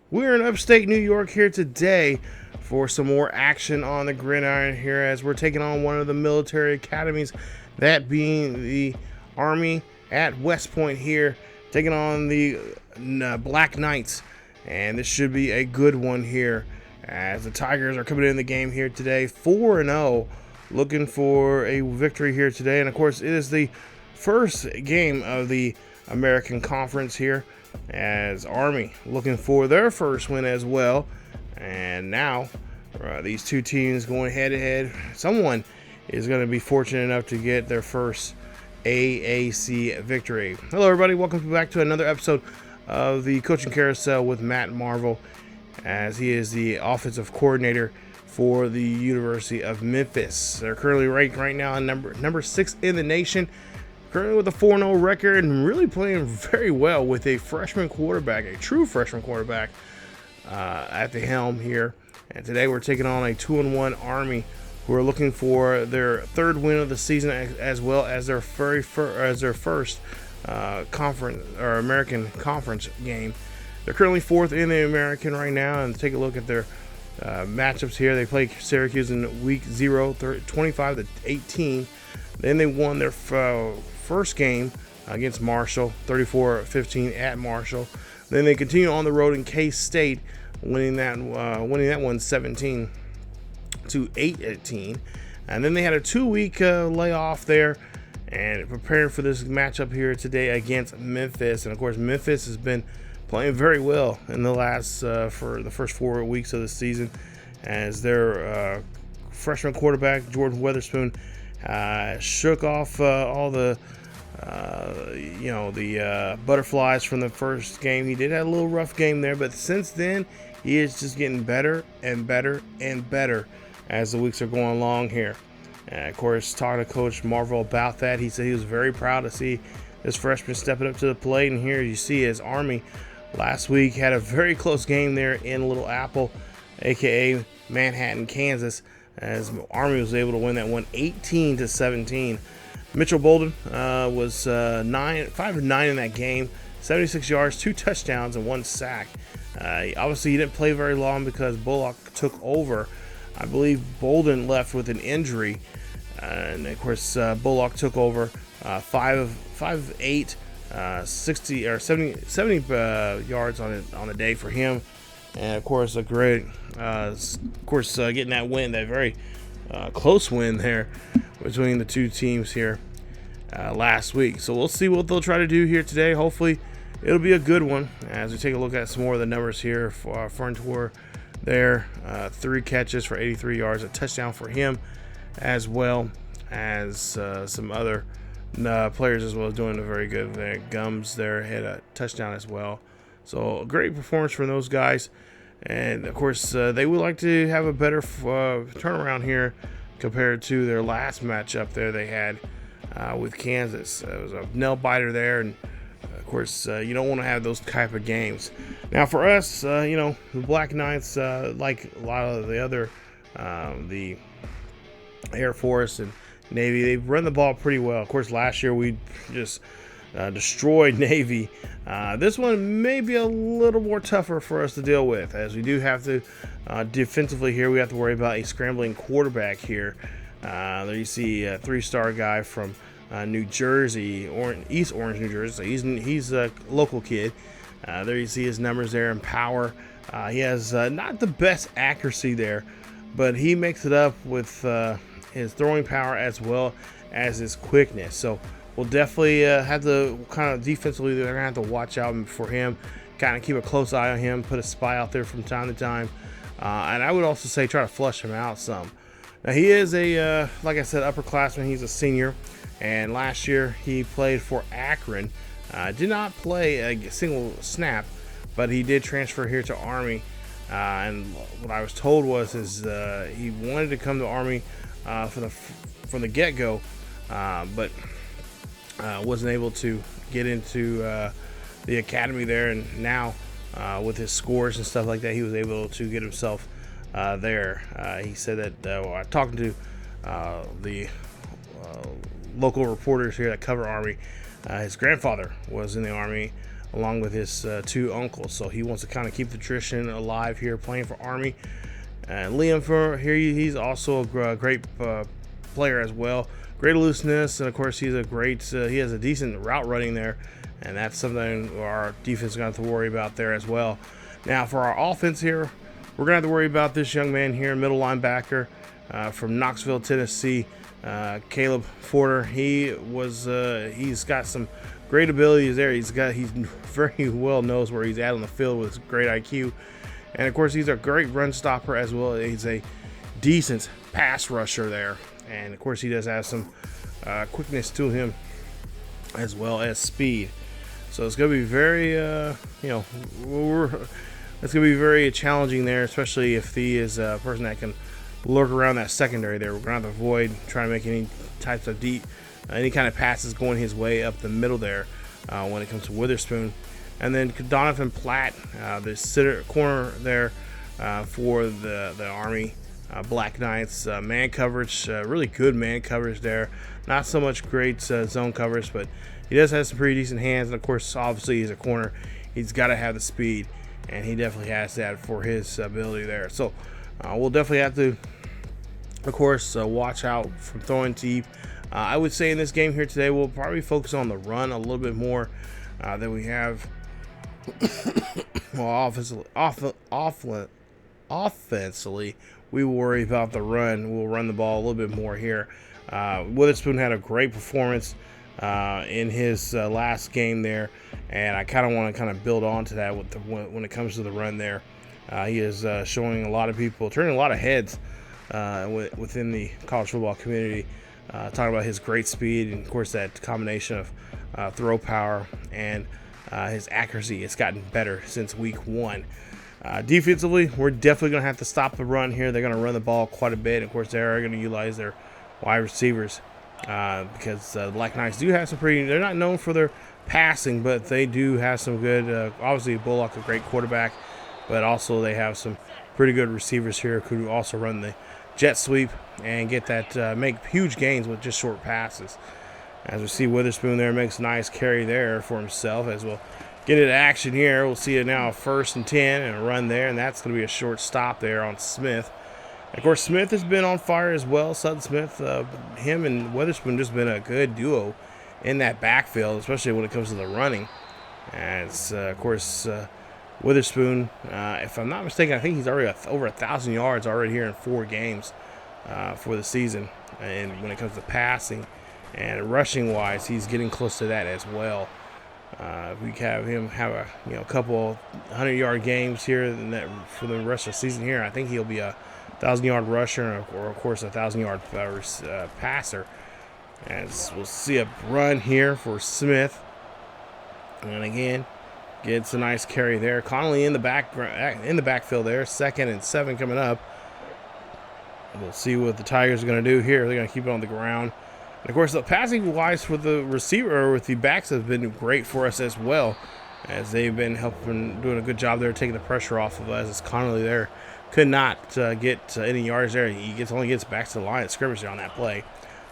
We're in upstate New York here today for some more action on the gridiron here as we're taking on one of the military academies, that being the Army at West Point here, taking on the Black Knights. And this should be a good one here as the Tigers are coming in the game here today 4-0, looking for a victory here today. And of course, it is the first game of the American Conference here, as Army looking for their first win as well. And now these two teams going head to head. Someone is going to be fortunate enough to get their first AAC victory. Hello everybody, welcome back to another episode of the Coaching Carousel with Matt Marvel, as he is the offensive coordinator for the University of Memphis. They're currently ranked right now number 6 in the nation, currently with a 4-0 record, and really playing very well with a freshman quarterback, a true freshman quarterback at the helm here. And today we're taking on a 2-1 Army, who are looking for their third win of the season, as well as their first conference or American Conference game. They're currently 4th in the American right now, and take a look at their matchups here. They play Syracuse in week 0, 25-18. Then they won their first game against Marshall, 34-15 at Marshall. Then they continue on the road in K-State, winning that one 17-18. And then they had a 2-week layoff there and preparing for this matchup here today against Memphis. And of course, Memphis has been playing very well in the last for the first 4 weeks of the season, as their freshman quarterback Jordan Witherspoon shook off all the butterflies from the first game. He did have a little rough game there, but since then he is just getting better and better and better as the weeks are going along here. And of course, talking to Coach Marvel about that, he said he was very proud to see this freshman stepping up to the plate. And here you see his Army last week had a very close game there in Little Apple, aka Manhattan, Kansas, as Army was able to win that one 18-17. Mitchell Bolden was 5 of 9 in that game, 76 yards, 2 touchdowns, and 1 sack. Obviously, he didn't play very long because Bullock took over. I believe Bolden left with an injury, and of course Bullock took over 5 of 8, 60 or 70 yards on the day for him. And of course, a great, getting that win, that very close win there between the two teams here last week. So we'll see what they'll try to do here today. Hopefully, it'll be a good one as we take a look at some more of the numbers here. For Furntour there, 3 catches for 83 yards, a touchdown for him, as well as some other players as well doing a very good there. Gums there had a touchdown as well. So a great performance from those guys. And of course, they would like to have a better turnaround here compared to their last matchup there they had with Kansas. It was a nail biter there, and of course, you don't want to have those type of games. Now, for us, the Black Knights, like a lot of the other, the Air Force and Navy, they run the ball pretty well. Of course, last year we just destroyed Navy. This one may be a little more tougher for us to deal with, as we do have to defensively here. We have to worry about a scrambling quarterback here. There you see a 3-star guy from New Jersey, East Orange, New Jersey. So he's a local kid. There you see his numbers there in power. He has not the best accuracy there, but he makes it up with his throwing power as well as his quickness. So we'll definitely have to kind of defensively, they're going to have to watch out for him, kind of keep a close eye on him, put a spy out there from time to time. And I would also say try to flush him out some. Now, he is a, like I said, upperclassman. He's a senior. And last year he played for Akron. Did not play a single snap, but he did transfer here to Army. And what I was told was he wanted to come to Army from the get-go, but wasn't able to get into the academy there. And now with his scores and stuff like that, he was able to get himself there. He said that talking to the local reporters here that cover Army, his grandfather was in the Army along with his two uncles. So he wants to kind of keep the tradition alive here, playing for Army. Liam for here, he's also a great player as well. Great looseness, and of course he's a great. He has a decent route running there, and that's something our defense is going to have to worry about there as well. Now for our offense here, we're going to have to worry about this young man here, middle linebacker from Knoxville, Tennessee, Caleb Porter. He's got some great abilities there. He very well knows where he's at on the field with his great IQ. And of course, he's a great run stopper as well. He's a decent pass rusher there. And of course, he does have some quickness to him as well as speed. So it's going to be very, it's going to be very challenging there, especially if he is a person that can lurk around that secondary there. We're going to have to avoid trying to make any types of any kind of passes going his way up the middle there when it comes to Witherspoon. And then Donovan Platt, the corner there for the Army Black Knights. Man coverage, really good man coverage there. Not so much great zone coverage, but he does have some pretty decent hands. And of course, obviously, he's a corner. He's got to have the speed, and he definitely has that for his ability there. So we'll definitely have to, of course, watch out from throwing deep. I would say in this game here today, we'll probably focus on the run a little bit more than we have. Well, offensively, we worry about the run. We'll run the ball a little bit more here. Witherspoon had a great performance in his last game there, and I kind of want to build on to that when it comes to the run there. He is showing a lot of people, turning a lot of heads within the college football community. Talking about his great speed, and of course that combination of throw power and his accuracy has gotten better since week 1. Defensively, we're definitely going to have to stop the run here. They're going to run the ball quite a bit. Of course, they are going to utilize their wide receivers because the Black Knights do have some they're not known for their passing, but they do have some good, obviously Bullock, a great quarterback, but also they have some pretty good receivers here who can also run the jet sweep and get that, make huge gains with just short passes. As we see Witherspoon there makes a nice carry there for himself. As we'll get into action here, we'll see it now 1st and 10 and a run there, and that's going to be a short stop there on Smith. Of course, Smith has been on fire as well. Sutton Smith, him and Witherspoon just been a good duo in that backfield, especially when it comes to the running. As of course, Witherspoon, if I'm not mistaken, I think he's already over 1,000 yards already here in 4 games for the season. And when it comes to passing and rushing wise, he's getting close to that as well. If we have him have a couple 100-yard games here for the rest of the season here, I think he'll be a 1,000-yard rusher or of course a 1,000-yard passer. As we'll see a run here for Smith, and again gets a nice carry there. Connolly in the backfield there. 2nd and 7 coming up. We'll see what the Tigers are going to do here. They're going to keep it on the ground. And of course, the passing wise for the receiver or with the backs has been great for us as well, as they've been doing a good job there, taking the pressure off of us. As Connolly there could not get any yards there. He only gets back to the line of scrimmage there on that play.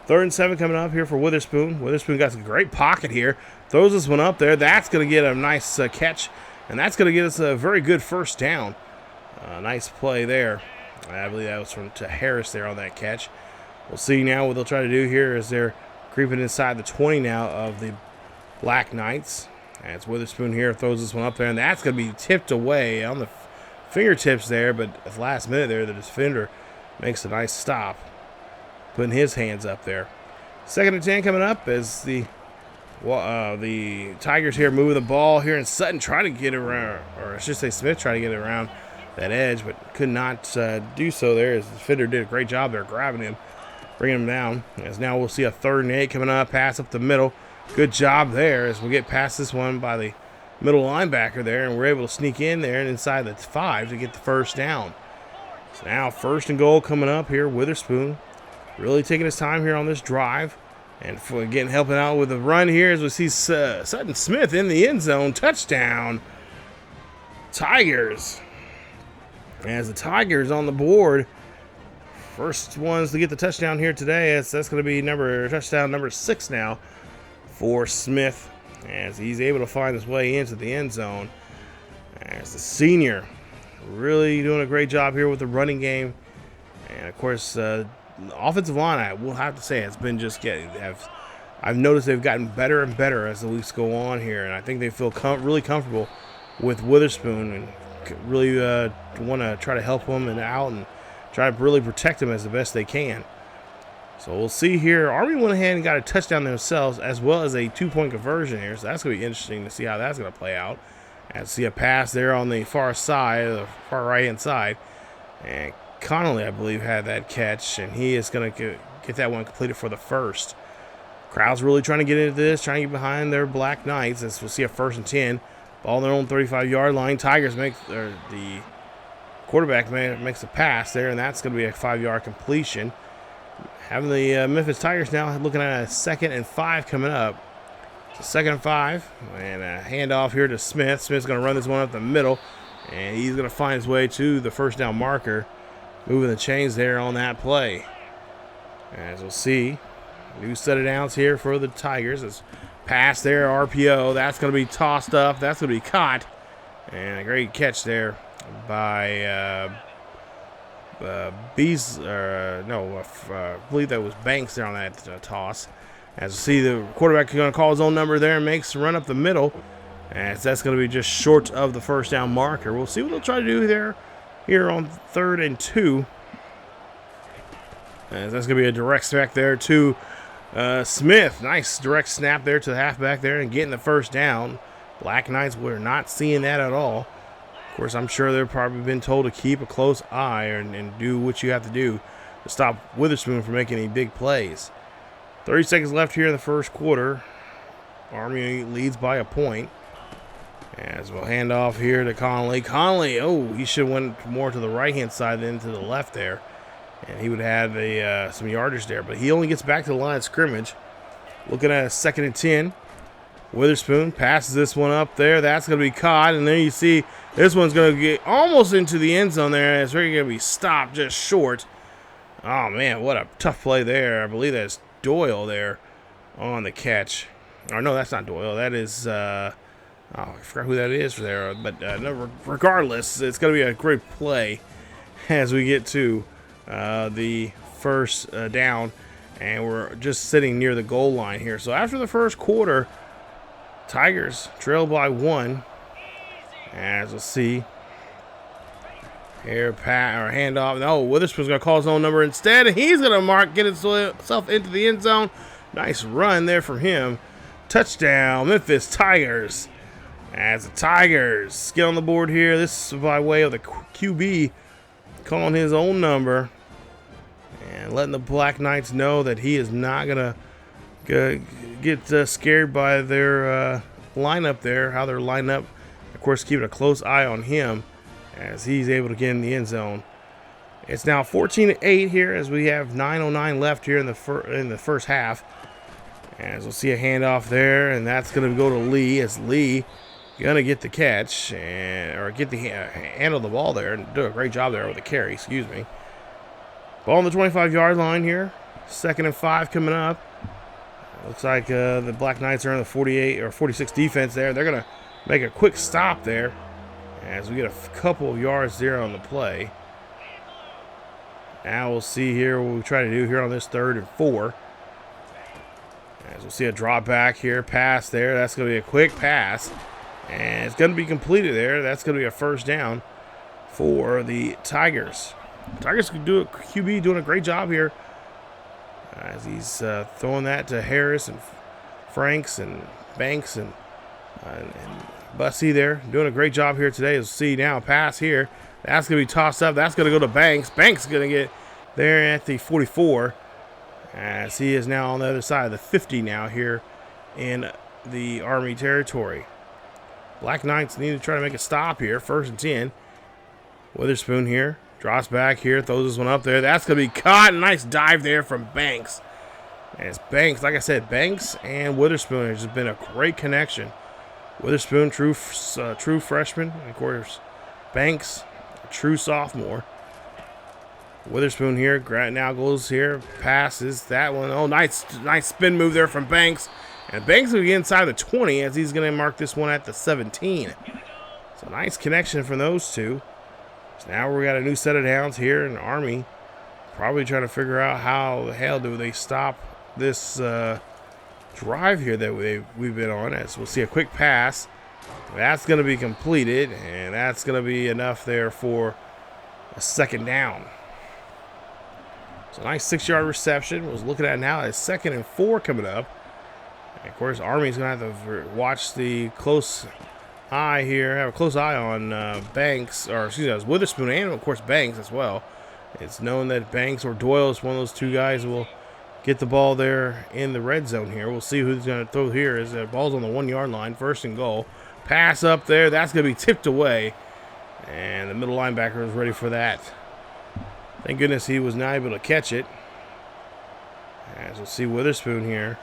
3rd and 7 coming up here for Witherspoon. Witherspoon got some great pocket here. Throws this one up there. That's going to get a nice catch, and that's going to get us a very good first down. Nice play there. I believe that was to Harris there on that catch. We'll see now what they'll try to do here as they're creeping inside the 20 now of the Black Knights. As Witherspoon here throws this one up there, and that's going to be tipped away on the fingertips there, but at the last minute there, the defender makes a nice stop, putting his hands up there. 2nd and 10 coming up as the Tigers here moving the ball here, and Sutton trying to get around, or I should say Smith trying to get around that edge, but could not do so there, as the defender did a great job there grabbing him, bringing him down. As now we'll see a 3rd and 8 coming up, pass up the middle. Good job there as we get past this one by the middle linebacker there, and we're able to sneak in there and inside the 5 to get the first down. So now 1st and goal coming up here. Witherspoon really taking his time here on this drive, and again helping out with the run here as we see Sutton Smith in the end zone. Touchdown, Tigers. As the Tigers on the board, first ones to get the touchdown here today. That's going to be touchdown number 6 now for Smith. as he's able to find his way into the end zone. As the senior really doing a great job here with the running game. And of course, the offensive line, I will have to say, has been just getting. I've noticed they've gotten better and better as the weeks go on here, and I think they feel really comfortable with Witherspoon and really want to try to help him out and try to really protect him as the best they can. So we'll see here. Army went ahead and got a touchdown themselves as well as a 2-point conversion here, so that's going to be interesting to see how that's going to play out. And see a pass there on the far side, the far right-hand side, and Connolly, I believe, had that catch, and he is going to get that one completed for the first. Crowd's really trying to get into this, trying to get behind their Black Knights. As we'll see a 1st and 10. Ball on their own 35-yard line. Tigers the quarterback makes a pass there, and that's going to be a 5-yard completion. Having the Memphis Tigers now looking at a 2nd and 5 coming up. So 2nd and 5, and a handoff here to Smith. Smith's going to run this one up the middle, and he's going to find his way to the first down marker, moving the chains there on that play. As we'll see, new set of downs here for the Tigers. It's pass there, RPO. That's going to be tossed up. That's going to be caught, and a great catch there by I believe that was Banks there on that toss. As you see, the quarterback is going to call his own number there and makes a run up the middle. As that's going to be just short of the first down marker. We'll see what they'll try to do there here on 3rd and 2. As that's going to be a direct snap there to Smith. Nice direct snap there to the halfback there and getting the first down. Black Knights were not seeing that at all. Of course, I'm sure they've probably been told to keep a close eye and do what you have to do to stop Witherspoon from making any big plays. 30 seconds left here in the first quarter. Army leads by a point. As we'll hand off here to Connolly. Connolly, he should have went more to the right-hand side than to the left there. And he would have had some yardage there. But he only gets back to the line of scrimmage. Looking at a 2nd and 10. Witherspoon passes this one up there. That's going to be caught. And there you see this one's going to get almost into the end zone there. It's really going to be stopped just short. Oh, man, what a tough play there. I believe that's Doyle there on the catch. Or no, that's not Doyle. That is, I forgot who that is there. But no, regardless, it's going to be a great play as we get to the first down. And we're just sitting near the goal line here. So after the first quarter, Tigers trail by 1. As we'll see. Here, handoff. No, Witherspoon's going to call his own number instead, and he's going to get himself into the end zone. Nice run there from him. Touchdown, Memphis Tigers. As the Tigers get on the board here, this is by way of the QB calling his own number and letting the Black Knights know that he is not going to get scared by their lineup there, how they're lined up. Of course, keeping a close eye on him as he's able to get in the end zone. It's now 14-8 here as we have 9:09 left here in the first half. As we'll see a handoff there, and that's going to go to Lee. As Lee going to get the catch or get the handle the ball there and do a great job there with the carry. Excuse me. Ball on the 25-yard line here. 2nd and 5 coming up. Looks like the Black Knights are in the 48 or 46 defense there. They're going to make a quick stop there as we get a couple of yards there on the play. Now we'll see here what we try to do here on this 3rd and 4. As we'll see a drop back here, pass there. That's going to be a quick pass. And it's going to be completed there. That's going to be a first down for the Tigers. Tigers can do it. QB doing a great job here as he's throwing that to Harris and Franks and Banks and Bussy there. Doing a great job here today. As we'll see now, pass here. That's going to be tossed up. That's going to go to Banks. Banks is going to get there at the 44. As he is now on the other side of the 50 now here in the Army territory. Black Knights need to try to make a stop here. 1st and 10. Witherspoon here. Drops back here. Throws this one up there. That's going to be caught. Nice dive there from Banks. And it's Banks. Like I said, Banks and Witherspoon has just been a great connection. Witherspoon, true freshman. And of course, Banks, a true sophomore. Witherspoon here now goes here, passes that one. Oh, nice spin move there from Banks. And Banks will be inside the 20 as he's going to mark this one at the 17. So nice connection from those two. So now we got a new set of downs here in Army. Probably trying to figure out how the hell do they stop this drive here that we've been on. As we'll see a quick pass. That's going to be completed, and that's going to be enough there for a second down. So nice 6-yard reception. Was looking at now as 2nd and 4 coming up. And of course, Army's going to have to watch the close eye here. Have a close eye on Banks, or excuse me, it was Witherspoon and of course Banks as well. It's known that Banks or Doyle is one of those two guys who will get the ball there in the red zone here. We'll see who's going to throw here as the ball's on the 1-yard line, 1st and goal. Pass up there. That's going to be tipped away. And the middle linebacker is ready for that. Thank goodness he was not able to catch it. As we'll see Witherspoon here.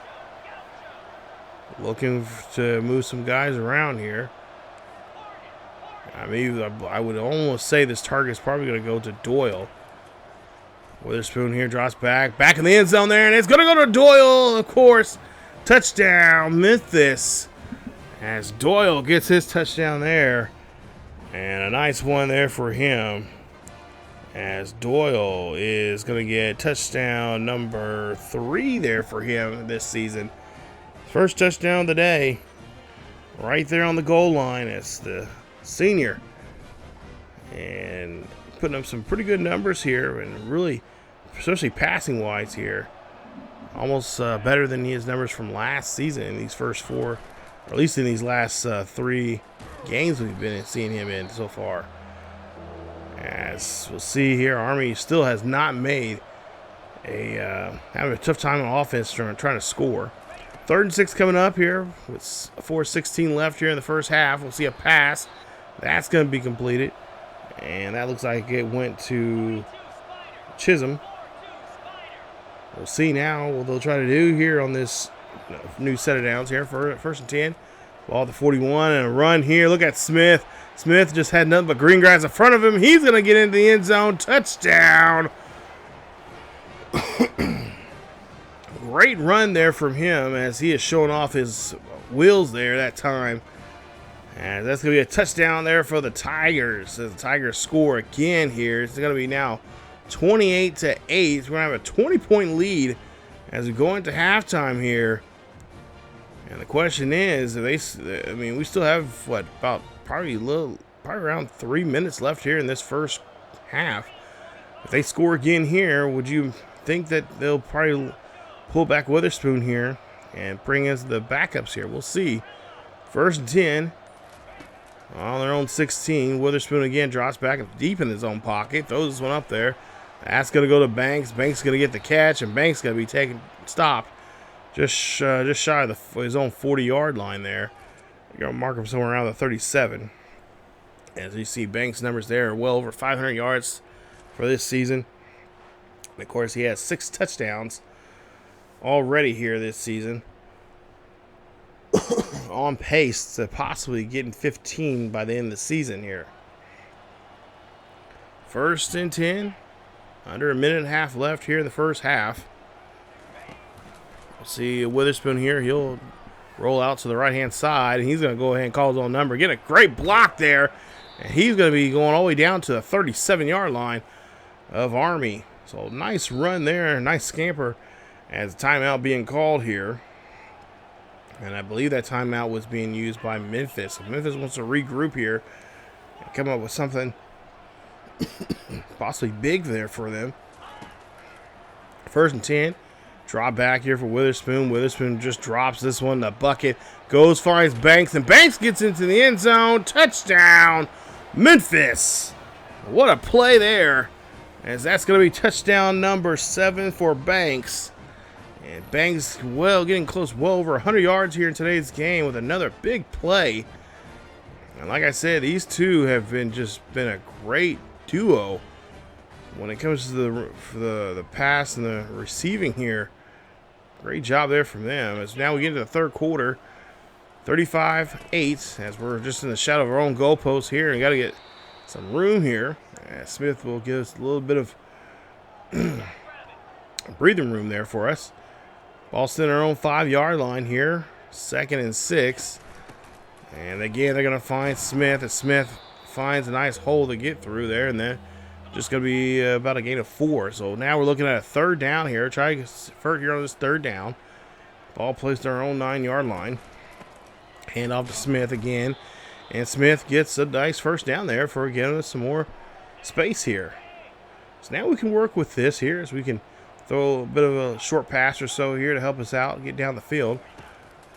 Looking to move some guys around here. I mean, I would almost say this target is probably going to go to Doyle. Witherspoon here drops back. Back in the end zone there. And it's going to go to Doyle, of course. Touchdown, Memphis. As Doyle gets his touchdown there. And a nice one there for him. As Doyle is going to get touchdown number 3 there for him this season. First touchdown of the day. Right there on the goal line as the senior. And putting up some pretty good numbers here. And really, especially passing-wise here. Almost better than his numbers from last season in these first 4. Or at least in these last 3 games we've been seeing him in so far. As we'll see here, Army still has not made having a tough time on offense trying to score. 3rd and 6 coming up here with 4:16 left here in the first half. We'll see a pass. That's going to be completed. And that looks like it went to Chisholm. We'll see now what they'll try to do here on this new set of downs here for 1st and 10. Ball to 41 and a run here. Look at Smith. Smith just had nothing but green grass in front of him. He's going to get into the end zone. Touchdown. Great run there from him as he is showing off his wheels there that time. And that's going to be a touchdown there for the Tigers. As the Tigers score again here. It's going to be now 28-8. We're going to have a 20-point lead as we go into halftime here. And the question is, we still have probably around 3 minutes left here in this first half. If they score again here, would you think that they'll probably pull back Witherspoon here and bring us the backups here? We'll see. 1st and 10 on their own 16. Witherspoon again drops back deep in his own pocket, throws this one up there. That's going to go to Banks. Banks is going to get the catch, and Banks is going to be stopped. Just shy of his own 40-yard line there. You're going to mark him somewhere around the 37. As you see, Banks' numbers there are well over 500 yards for this season. And of course, he has 6 touchdowns already here this season. On pace to possibly getting 15 by the end of the season here. 1st and 10. Under a minute and a half left here in the first half. We'll see Witherspoon here. He'll roll out to the right-hand side, and he's going to go ahead and call his own number. Get a great block there, and he's going to be going all the way down to the 37-yard line of Army. So nice run there, nice scamper as a timeout being called here. And I believe that timeout was being used by Memphis. So Memphis wants to regroup here and come up with something possibly big there for them. 1st and 10. Drop back here for Witherspoon. Witherspoon just drops this one in the bucket. Goes, finds Banks, and Banks gets into the end zone. Touchdown, Memphis. What a play there. As that's going to be touchdown number 7 for Banks. And Banks, getting close, well over 100 yards here in today's game with another big play. And like I said, these two have been a great duo when it comes to the pass and the receiving here. Great job there from them. As now we get into the third quarter, 35-8, as we're just in the shadow of our own goalpost here and got to get some room here. Smith will give us a little bit of breathing room there for us. Ball in our own 5-yard line here. 2nd and 6. And again, they're going to find Smith. As Smith finds a nice hole to get through there. And then just going to be about a gain of 4. So now we're looking at a 3rd down here. Try to convert here on this 3rd down. Ball placed on our own 9-yard line. Hand off to Smith again. And Smith gets a nice 1st down there for getting us some more space here. So now we can work with this here as we can throw a bit of a short pass or so here to help us out, get down the field.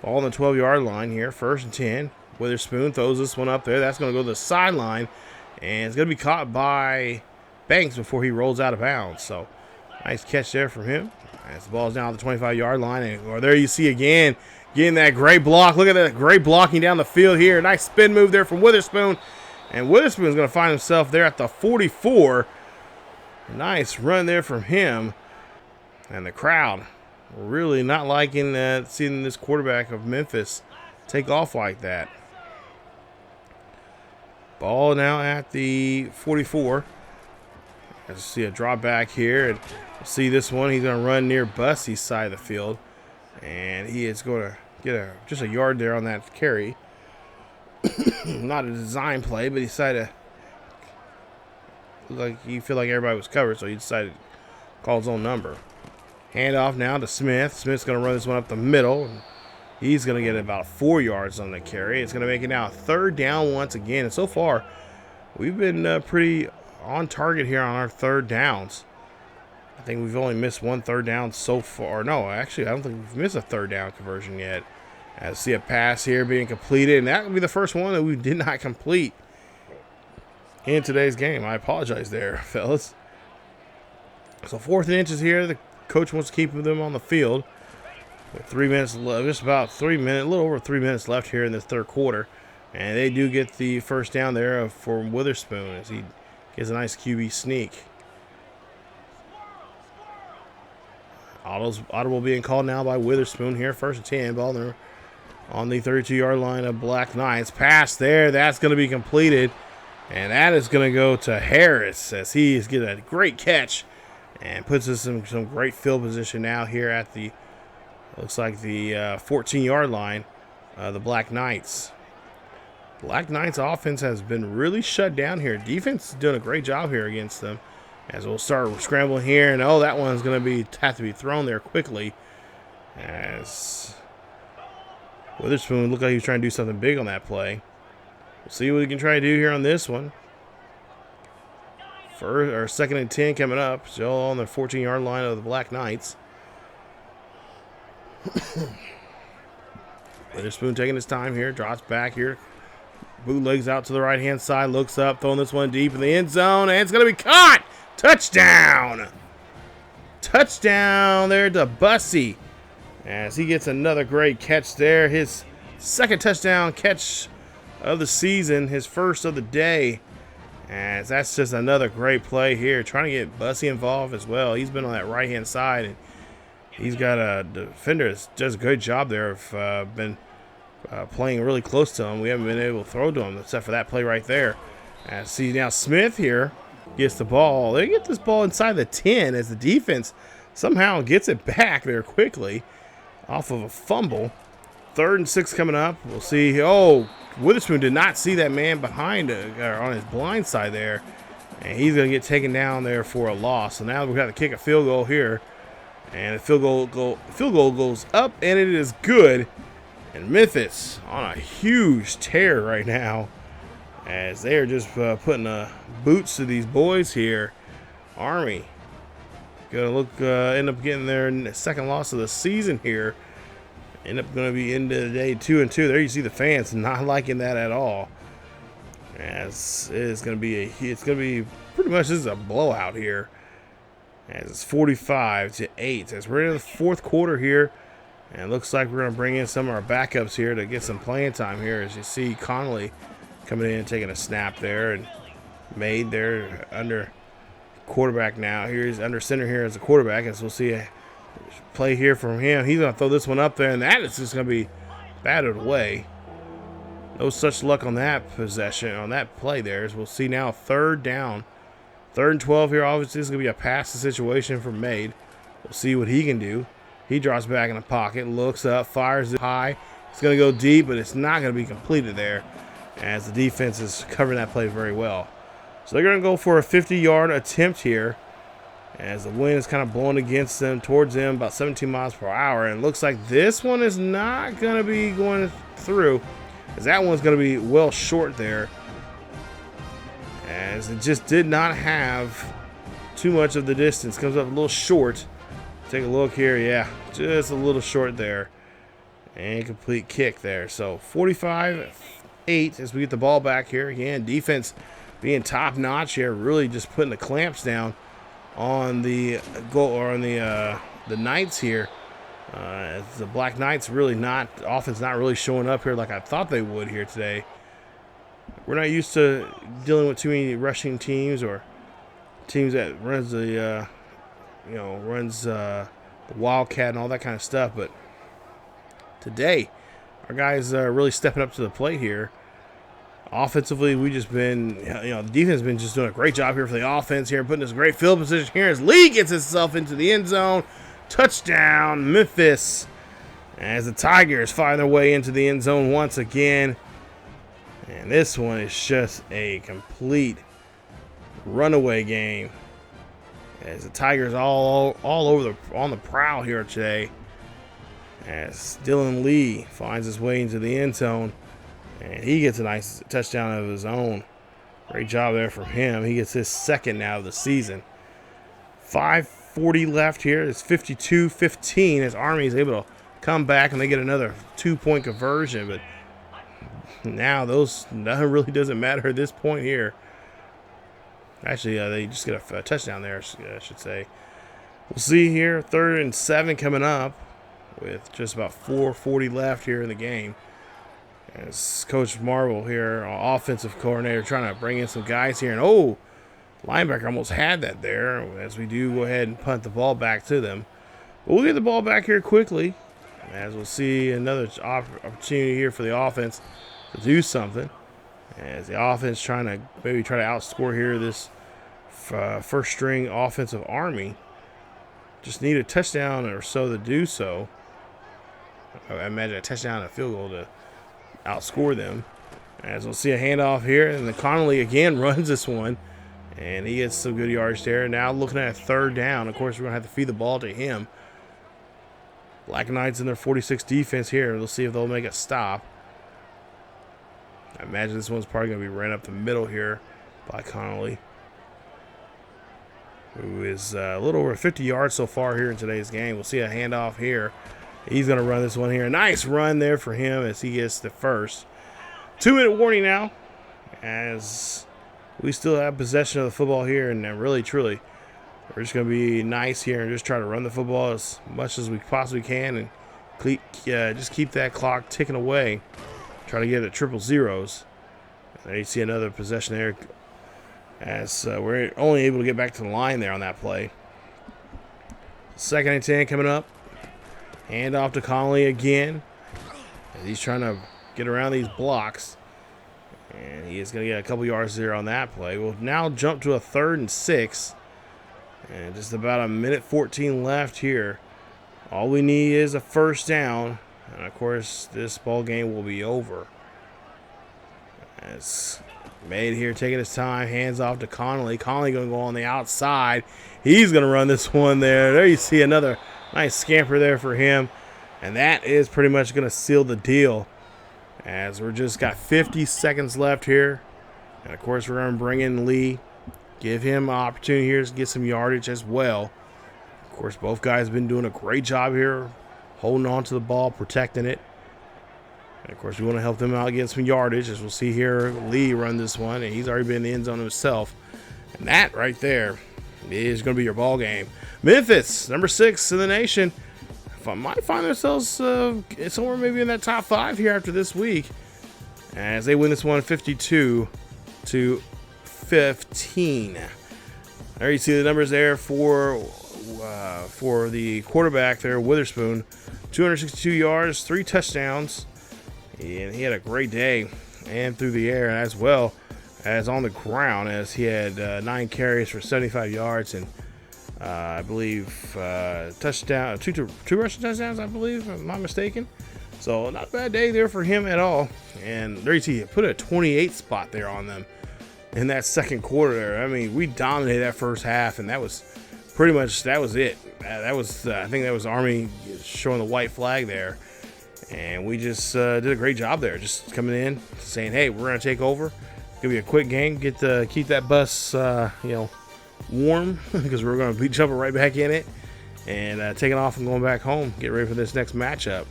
Ball on the 12-yard line here, 1st and 10. Witherspoon throws this one up there. That's going to go to the sideline, and it's going to be caught by Banks before he rolls out of bounds. So nice catch there from him. As the ball's down at the 25-yard line, and there you see again, getting that great block. Look at that great blocking down the field here. Nice spin move there from Witherspoon. And Witherspoon is going to find himself there at the 44. Nice run there from him. And the crowd really not liking seeing this quarterback of Memphis take off like that. Ball now at the 44. As you see a drop back here. And see this one. He's going to run near Bussey's side of the field. And he is going to get just a yard there on that carry. Not a design play, but he decided he feel like everybody was covered, so he decided to call his own number. Handoff now to Smith. Smith's going to run this one up the middle. He's going to get about 4 yards on the carry. It's going to make it now a 3rd down once again. And so far, we've been pretty on target here on our 3rd downs. I think we've only missed 1 3rd down so far. No, actually, I don't think we've missed a 3rd down conversion yet. I see a pass here being completed, and that would be the first one that we did not complete in today's game. I apologize there, fellas. So 4th and inches here. The coach wants to keep them on the field. With 3 minutes left, just about 3 minutes, a little over 3 minutes left here in this 3rd quarter. And they do get the 1st down there for Witherspoon as he gets a nice QB sneak. Audible being called now by Witherspoon here. 1st and 10. Ball there on the 32-yard line of Black Knights. Pass there. That's going to be completed. And that is going to go to Harris as he is getting a great catch and puts us in some great field position now here at the, looks like the 14-yard line, the Black Knights. Black Knights offense has been really shut down here. Defense is doing a great job here against them. As we'll start scrambling here, and oh, that one's going to have to be thrown there quickly. As Witherspoon looked like he was trying to do something big on that play. We'll see what he can try to do here on this one. 2nd and 10 coming up. Still on the 14-yard line of the Black Knights. Witherspoon taking his time here. Drops back here. Bootlegs out to the right-hand side. Looks up. Throwing this one deep in the end zone. And it's going to be caught. Touchdown. Touchdown there to Bussey. As he gets another great catch there. His 2nd touchdown catch of the season. His 1st of the day. As that's just another great play here. Trying to get Bussey involved as well. He's been on that right-hand side. And he's got a defender that does a good job there. Of been playing really close to him. We haven't been able to throw to him except for that play right there. And see now Smith here gets the ball. They get this ball inside the 10 as the defense somehow gets it back there quickly off of a fumble. 3rd and 6 coming up. We'll see. Oh, Witherspoon did not see that man behind on his blind side there. And he's going to get taken down there for a loss. So now we've got to kick a field goal here. And the field goal goes up, and it is good. And Memphis on a huge tear right now as they are just putting boots to these boys here. Army going to end up getting their 2nd loss of the season here. End up going to be into the day 2-2. There you see the fans not liking that at all. As it's going to be pretty much, this is a blowout here. As it's 45-8. As we're in the 4th quarter here. And it looks like we're going to bring in some of our backups here to get some playing time here. As you see Connolly coming in and taking a snap there. And Made there under quarterback now. Here's under center here as a quarterback. As we'll see a play here from him. He's going to throw this one up there. And that is just going to be batted away. No such luck on that possession, on that play there. As we'll see now 3rd down. 3rd and 12 here. Obviously, this is going to be a passing situation for Made. We'll see what he can do. He drops back in the pocket, looks up, fires it high. It's going to go deep, but it's not going to be completed there as the defense is covering that play very well. So they're going to go for a 50-yard attempt here as the wind is kind of blowing against them, towards them, about 17 miles per hour. And it looks like this one is not going to be going through, as that one's going to be well short there, as it just did not have too much of the distance. Comes up a little short. Take a look here. Yeah, just a little short there. And complete kick there. So 45-8 as we get the ball back here. Again, defense being top notch here, really just putting the clamps down on the goal, or on the Knights here. The Black Knights really not, offense not really showing up here like I thought they would here today. We're not used to dealing with too many rushing teams or teams that runs the the Wildcat and all that kind of stuff, but today our guys are really stepping up to the plate here. Offensively, we just been, the defense has been just doing a great job here for the offense here, putting us in great field position here as Lee gets himself into the end zone. Touchdown, Memphis, as the Tigers find their way into the end zone once again. And this one is just a complete runaway game, as the Tigers all over on the prowl here today, as Dylan Lee finds his way into the end zone, and he gets a nice touchdown of his own. Great job there from him. He gets his second now of the season. 5:40 left here. It's 52-15 as Army is able to come back and they get another 2-point conversion. But now that really doesn't matter at this point here. Actually, they just get a touchdown there, I should say. We'll see here. 3rd and 7 coming up with just about 4:40 left here in the game. As Coach Marvel here, offensive coordinator, trying to bring in some guys here. And, linebacker almost had that there, as we do go ahead and punt the ball back to them. But we'll get the ball back here quickly, as we'll see another opportunity here for the offense to do something. As the offense trying to maybe try to outscore here this first string offensive Army. Just need a touchdown or so to do so. I imagine a touchdown and a field goal to outscore them. As we'll see a handoff here, and then Connolly again runs this one, and he gets some good yards there. Now looking at a 3rd down. Of course, we're going to have to feed the ball to him. Black Knights in their 46 defense here. We'll see if they'll make a stop. I imagine this one's probably going to be ran up the middle here by Connolly, who is a little over 50 yards so far here in today's game. We'll see a handoff here. He's going to run this one here. Nice run there for him as he gets the first. 2-minute warning now, as we still have possession of the football here, and really, truly, we're just going to be nice here and just try to run the football as much as we possibly can and just keep that clock ticking away. Try to get it at 000s. There you see another possession there, as we're only able to get back to the line there on that play. 2nd and 10 coming up. Hand off to Connolly again, as he's trying to get around these blocks. And he is going to get a couple yards there on that play. We'll now jump to a 3rd and 6. And just about a minute 14 left here. All we need is a 1st down. And, of course, this ball game will be over. As Made here taking his time. Hands off to Connolly. Connolly going to go on the outside. He's going to run this one there. There you see another nice scamper there for him. And that is pretty much going to seal the deal, as we're just got 50 seconds left here. And, of course, we're going to bring in Lee. Give him an opportunity here to get some yardage as well. Of course, both guys have been doing a great job here, holding on to the ball, protecting it. And, of course, we want to help them out get some yardage, as we'll see here Lee run this one, and he's already been in the end zone himself. And that right there is going to be your ball game. Memphis, number 6 in the nation, might find themselves somewhere maybe in that top 5 here after this week, as they win this one 52-15. There you see the numbers there for the quarterback there, Witherspoon. 262 yards, 3 touchdowns, and he had a great day, and through the air as well as on the ground, as he had 9 carries for 75 yards and I believe touchdown, two rushing touchdowns, I believe, if I'm not mistaken. So not a bad day there for him at all. And there you see, he put a 28 spot there on them in that second quarter there. I mean, we dominated that first half, and that was pretty much, that was it. That was, I think that was Army showing the white flag there. And we just did a great job there, just coming in, saying, hey, we're going to take over. It's going to be a quick game. Keep that bus, warm, because we're going to be jumping right back in it and taking off and going back home, get ready for this next matchup.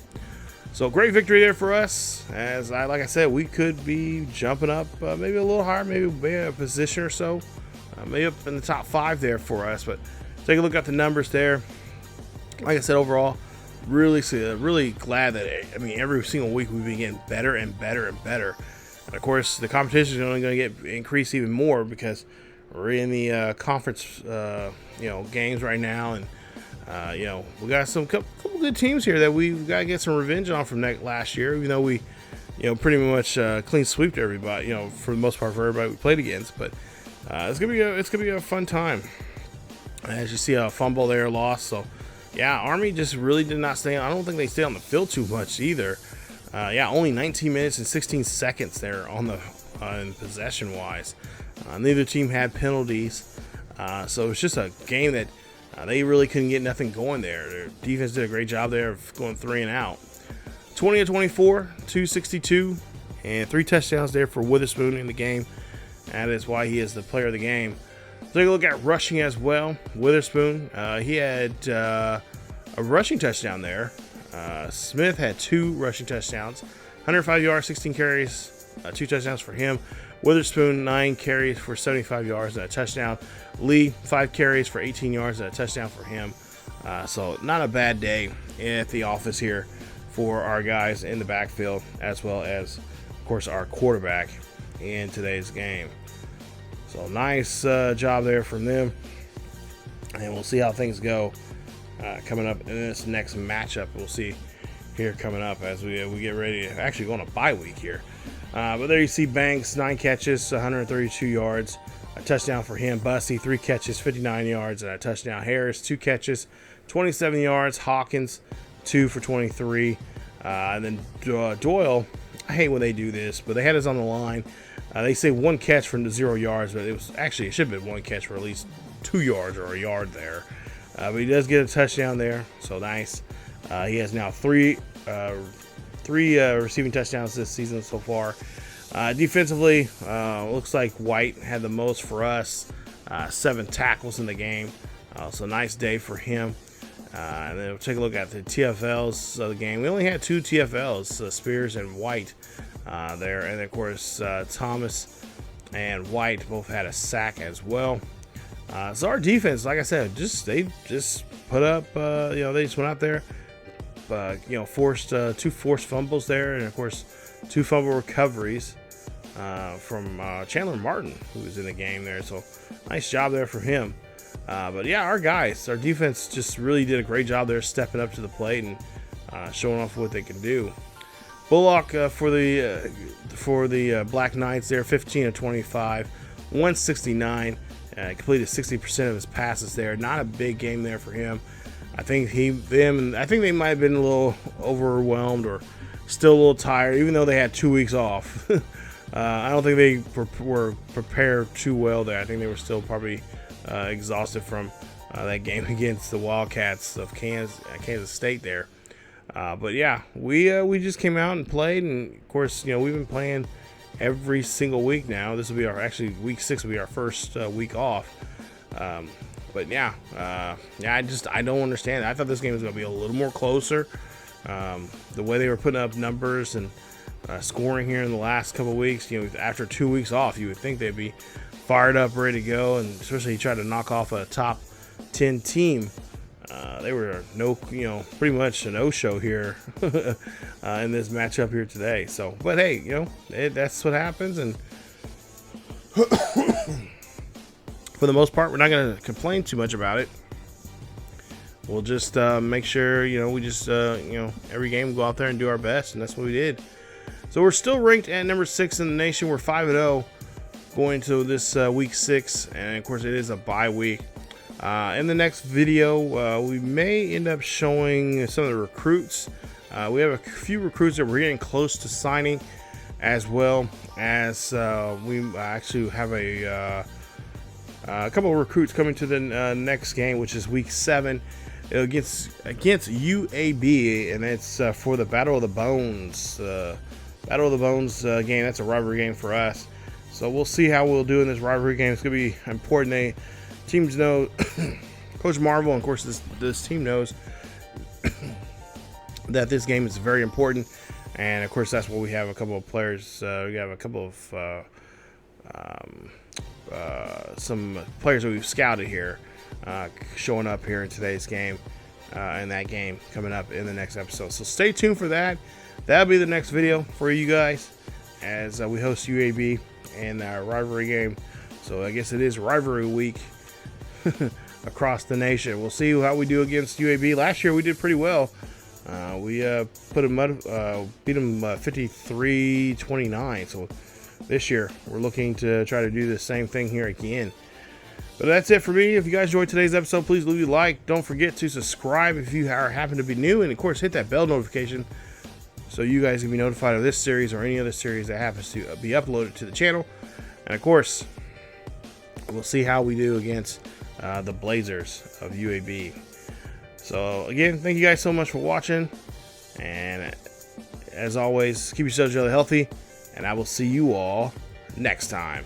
So great victory there for us. Like I said, we could be jumping up maybe a little higher, maybe a position or so, maybe up in the top 5 there for us. But take a look at the numbers there. Like I said, overall, really glad that, I mean, every single week we've been getting better and better and better. And of course, the competition is only going to get increased even more because we're in the conference, games right now, and we got some couple good teams here that we've got to get some revenge on from last year. Even though we, pretty much clean sweeped everybody, for the most part for everybody we played against. But it's gonna be a fun time. As you see, a fumble there, lost. So yeah, Army just really did not stay on. I don't think they stayed on the field too much either. Only 19 minutes and 16 seconds there on the in possession wise. Neither team had penalties, so it's just a game that they really couldn't get nothing going there. Their defense did a great job there of going 3 and out. 20 of 24, 262, and 3 touchdowns there for Witherspoon in the game. That is why he is the player of the game. Take a look at rushing as well. Witherspoon, he had a rushing touchdown there. Smith had 2 rushing touchdowns, 105 yards, 16 carries, 2 touchdowns for him. Witherspoon, 9 carries for 75 yards and a touchdown. Lee, 5 carries for 18 yards and a touchdown for him. So not a bad day at the office here for our guys in the backfield, as well as, of course, our quarterback in today's game. So nice job there from them. And we'll see how things go coming up in this next matchup. We'll see here coming up as we get ready to actually go on a bye week here. But there you see Banks, 9 catches, 132 yards, a touchdown for him. Bussey, 3 catches, 59 yards, and a touchdown. Harris, 2 catches, 27 yards. Hawkins, 2 for 23. And then Doyle, I hate when they do this, but they had us on the line. They say 1 catch for 0 yards, but it should have been 1 catch for at least 2 yards or a yard there. But he does get a touchdown there, so nice. He has now 3 receiving touchdowns this season so far. Defensively, looks like White had the most for us. 7 tackles in the game. So nice day for him. And then we'll take a look at the TFLs of the game. We only had 2 TFLs, Spears and White there. And of course, Thomas and White both had a sack as well. So our defense, like I said, they just put up, they just went out there, forced 2 forced fumbles there, and of course 2 fumble recoveries from Chandler Martin, who was in the game there. So nice job there for him. But yeah, our defense just really did a great job there, stepping up to the plate and showing off what they can do. Bullock for the Black Knights there, 15 of 25, 169. Completed 60% of his passes there. Not a big game there for him. I think they might have been a little overwhelmed or still a little tired, even though they had 2 weeks off. I don't think they were prepared too well there. I think they were still probably exhausted from that game against the Wildcats of Kansas State there. But yeah, we just came out and played, and of course, we've been playing every single week now. This will be week 6 will be our first week off. But yeah, I don't understand. I thought this game was going to be a little more closer. The way they were putting up numbers and scoring here in the last couple of weeks, after 2 weeks off, you would think they'd be fired up, ready to go, and especially try to knock off a top 10 team. They were pretty much a no-show here in this matchup here today. So, but hey, that's what happens, and for the most part, we're not going to complain too much about it. We'll just make sure, we just, every game we go out there and do our best, and that's what we did. So we're still ranked at number 6 in the nation. We're 5-0 going to this week 6, and of course, it is a bye week. In the next video, we may end up showing some of the recruits We have a few recruits that we're getting close to signing, as well as we actually have a couple of recruits coming to the next game, which is week 7 against UAB, and it's for the Battle of the Bones. Battle of the Bones game. That's a rivalry game for us. So we'll see how we'll do in this rivalry game. It's going to be important. Teams know, Coach Marvel, and of course this team knows that this game is very important. And of course that's what we have a couple of players. We have a couple of some players that we've scouted here showing up here in today's game, and that game coming up in the next episode. So stay tuned for that. That'll be the next video for you guys as we host UAB in our rivalry game. So I guess it is rivalry week across the nation. We'll see how we do against UAB. Last year we did pretty well. We beat them 53-29. So this year we're looking to try to do the same thing here again. But that's it for me. If you guys enjoyed today's episode, please leave a like. Don't forget to subscribe if you happen to be new, and of course hit that bell notification so you guys can be notified of this series or any other series that happens to be uploaded to the channel. And of course, we'll see how we do against the Blazers of UAB. So again, thank you guys so much for watching, and as always, keep yourselves really healthy, and I will see you all next time.